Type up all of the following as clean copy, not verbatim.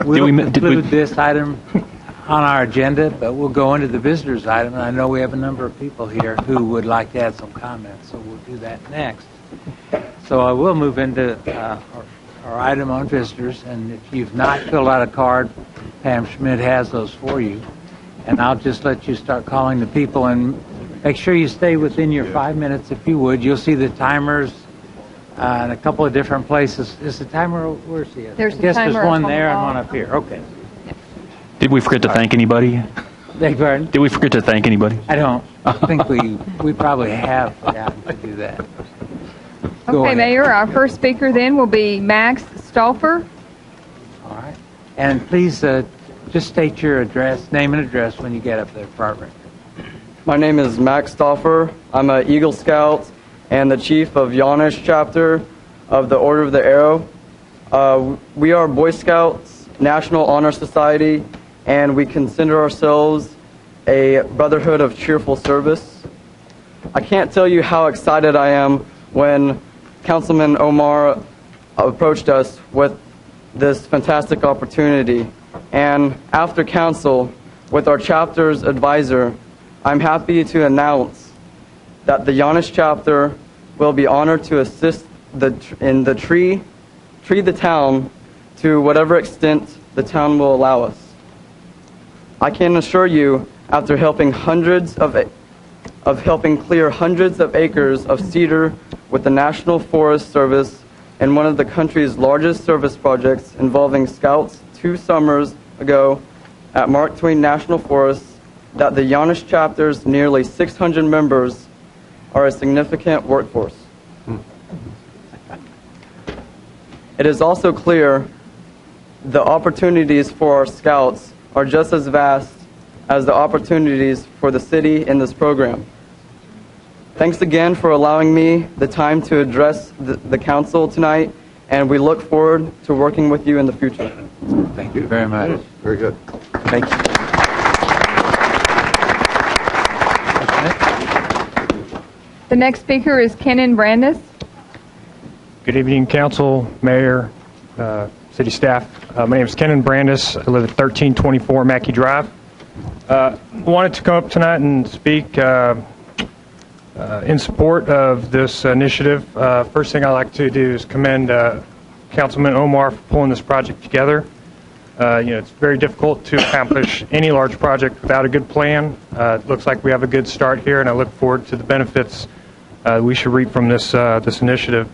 We'll include this item on our agenda, but we'll go into the visitors item, and I know we have a number of people here who would like to add some comments, so we'll do that next. So I will move into our item on visitors, and if you've not filled out a card, Pam Schmidt has those for you, and I'll just let you start calling the people, and make sure you stay within your 5 minutes if you would. You'll see the timers in a couple of different places. Is the timer, where's the other? There's there's one there and one up here. Okay. Did we forget to thank anybody? Beg your pardon? Did we forget to thank anybody? I don't think we probably have forgotten to do that. Okay, Mayor, our first speaker then will be Max Stauffer. All right. And please just state your address, name and address when you get up there, Barbara. My name is Max Stauffer. I'm an Eagle Scout and the chief of Yanish chapter of the Order of the Arrow. We are Boy Scouts National Honor Society, and we consider ourselves a brotherhood of cheerful service. I can't tell you how excited I am when Councilman Omar approached us with this fantastic opportunity. And after council, with our chapter's advisor, I'm happy to announce that the Yanish chapter will be honored to assist in the tree the town to whatever extent the town will allow us. I can assure you, after helping helping clear hundreds of acres of cedar with the National Forest Service in one of the country's largest service projects involving scouts 2 summers ago at Mark Twain National Forest, that the Yanish chapter's nearly 600 members are a significant workforce. It is also clear the opportunities for our scouts are just as vast as the opportunities for the city in this program. Thanks again for allowing me the time to address the council tonight, and we look forward to working with you in the future. Thank you very much. Very good. Thank you. The next speaker is Kenan Brandis. Good evening, Council, Mayor, City staff. My name is Kenan Brandis. I live at 1324 Mackey Drive. I wanted to come up tonight and speak in support of this initiative. First thing I'd like to do is commend Councilman Omar for pulling this project together. It's very difficult to accomplish any large project without a good plan. It looks like we have a good start here, and I look forward to the benefits we should reap from this initiative.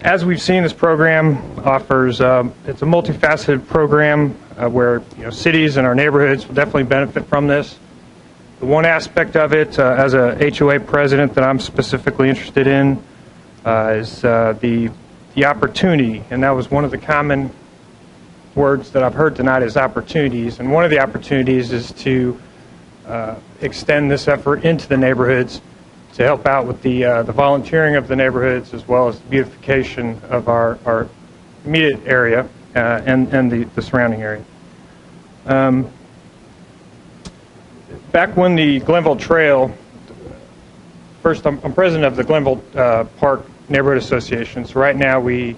As we've seen, this program offers it's a multifaceted program where cities and our neighborhoods will definitely benefit from this. The one aspect of it, as a HOA president, that I'm specifically interested in is the opportunity, and that was one of the common words that I've heard tonight is opportunities, and one of the opportunities is to extend this effort into the neighborhoods to help out with the volunteering of the neighborhoods as well as the beautification of our immediate area and the surrounding area. Back when the Glenville Trail, first I'm president of the Glenville Park Neighborhood Association, so right now we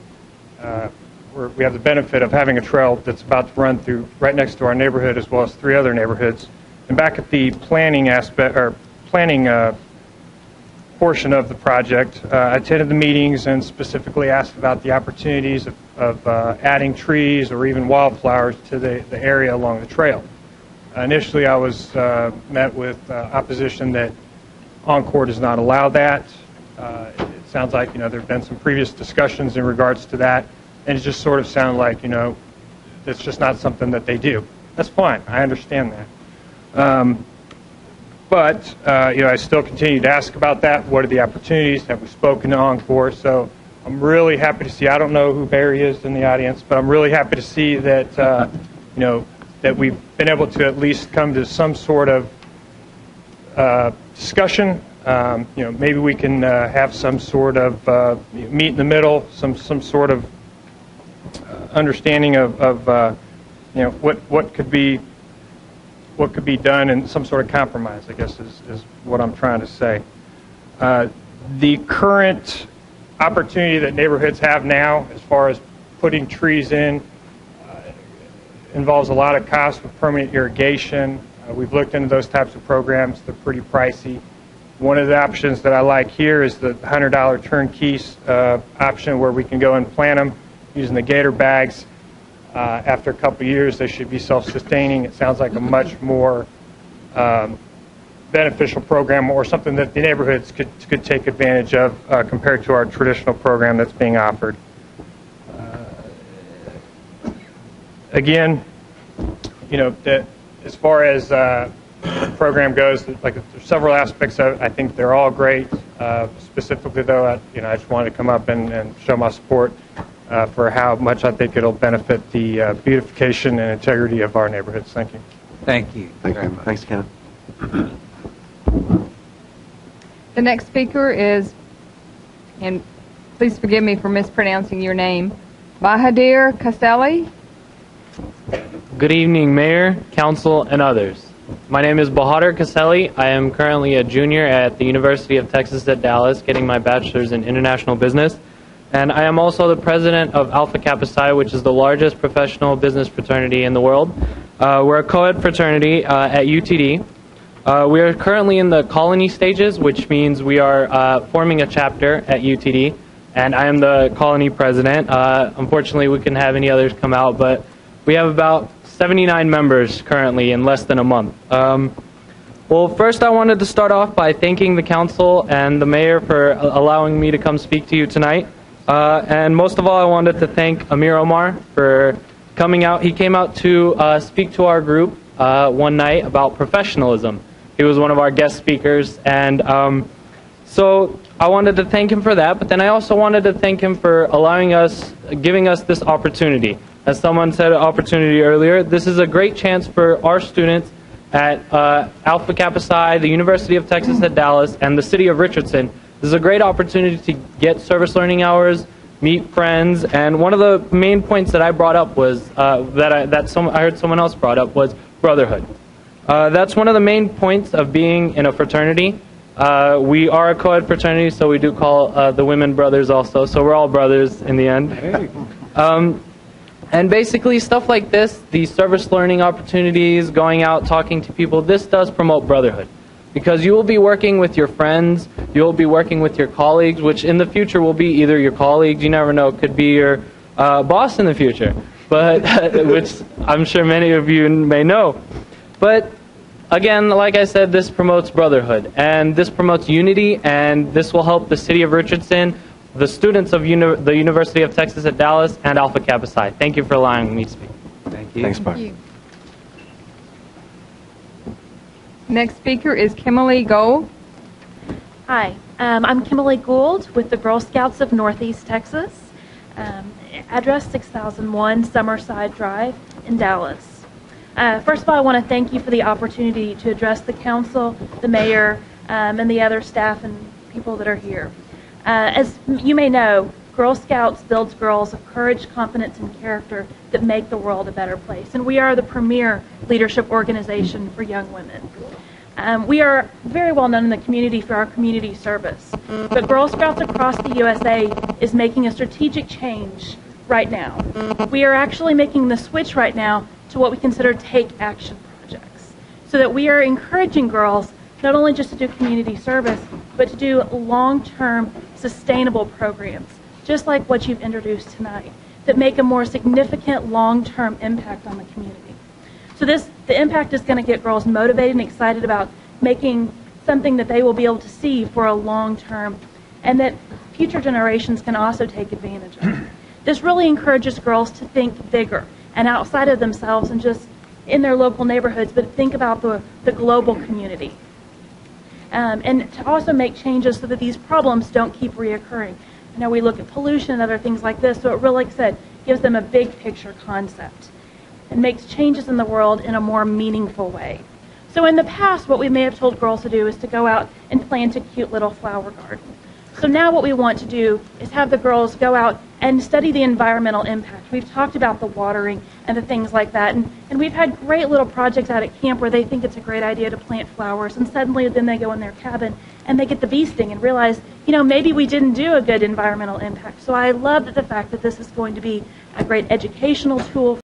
have the benefit of having a trail that's about to run through right next to our neighborhood as well as 3 other neighborhoods. And back at the planning portion of the project, I attended the meetings and specifically asked about the opportunities of adding trees or even wildflowers to the area along the trail. Initially, I was met with opposition that Encore does not allow that. It sounds like there have been some previous discussions in regards to that, and it just sort of sounded like that's just not something that they do. That's fine. I understand that. But I still continue to ask about that. What are the opportunities? Have we spoken to Encore? So I'm really happy to see. I don't know who Barry is in the audience, but I'm really happy to see that that we've been able to at least come to some sort of discussion. Maybe we can have some sort of meet in the middle, some sort of understanding of what could be done and some sort of compromise, I guess is what I'm trying to say. The current opportunity that neighborhoods have now as far as putting trees in, involves a lot of costs with permanent irrigation. We've looked into those types of programs. They're pretty pricey. One of the options that I like here is the $100 turnkey option, where we can go and plant them using the gator bags. After a couple of years, they should be self-sustaining. It sounds like a much more beneficial program, or something that the neighborhoods could take advantage of compared to our traditional program that's being offered. Again, you know, that as far as the program goes, like, there's several aspects of it. I think they're all great. Specifically, though, I just wanted to come up and show my support for how much I think it'll benefit the beautification and integrity of our neighborhoods. Thank you. Thank you. Thank you. very much. Thanks, Ken. The next speaker is, and please forgive me for mispronouncing your name, Bahadir Kaseli. Good evening, Mayor, Council, and others. My name is Bahadir Kaseli. I am currently a junior at the University of Texas at Dallas, getting my bachelor's in international business. And I am also the president of Alpha Kappa Psi, which is the largest professional business fraternity in the world. We're a co-ed fraternity at UTD. We are currently in the colony stages, which means we are forming a chapter at UTD, and I am the colony president. Unfortunately, we couldn't have any others come out, but we have about 79 members currently in less than a month. Well, first I wanted to start off by thanking the council and the mayor for allowing me to come speak to you tonight. And most of all, I wanted to thank Amir Omar for coming out. He came out to speak to our group one night about professionalism. He was one of our guest speakers, and so I wanted to thank him for that, but then I also wanted to thank him for giving us this opportunity. As someone said, opportunity earlier, this is a great chance for our students at Alpha Kappa Psi, the University of Texas at Dallas, and the city of Richardson. This is a great opportunity to get service learning hours, meet friends, and one of the main points that I brought up was I heard someone else brought up was brotherhood. That's one of the main points of being in a fraternity. We are a co-ed fraternity, so we do call the women brothers also, so we're all brothers in the end. And basically stuff like this, the service learning opportunities, going out, talking to people, this does promote brotherhood. Because you will be working with your friends, you will be working with your colleagues, which in the future will be either your colleagues, you never know, could be your boss in the future, but which I'm sure many of you may know. But again, like I said, this promotes brotherhood, and this promotes unity, and this will help the city of Richardson, the students of the University of Texas at Dallas, and Alpha Kappa Psi. Thank you for allowing me to speak. Thank you. Thanks, Mark. Thank you. Next speaker is Kimberly Gold. Hi, I'm Kimberly Gould with the Girl Scouts of Northeast Texas, address 6001 Summerside Drive in Dallas. First of all, I want to thank you for the opportunity to address the council, the mayor, and the other staff and people that are here. As you may know, Girl Scouts builds girls of courage, confidence, and character that make the world a better place. And we are the premier leadership organization for young women. We are very well known in the community for our community service. But Girl Scouts across the USA is making a strategic change right now. We are actually making the switch right now to what we consider take action projects, so that we are encouraging girls not only just to do community service, but to do long-term sustainable programs, just like what you've introduced tonight, that make a more significant long-term impact on the community. So the impact is going to get girls motivated and excited about making something that they will be able to see for a long term, and that future generations can also take advantage of. This really encourages girls to think bigger and outside of themselves and just in their local neighborhoods, but think about the global community. And to also make changes so that these problems don't keep reoccurring. I know we look at pollution and other things like this, so it really, like I said, gives them a big picture concept and makes changes in the world in a more meaningful way. So in the past, what we may have told girls to do is to go out and plant a cute little flower garden. So now what we want to do is have the girls go out and study the environmental impact. We've talked about the watering and the things like that, and we've had great little projects out at camp where they think it's a great idea to plant flowers, and suddenly then they go in their cabin and they get the bee sting and realize, you know, maybe we didn't do a good environmental impact. So I love the fact that this is going to be a great educational tool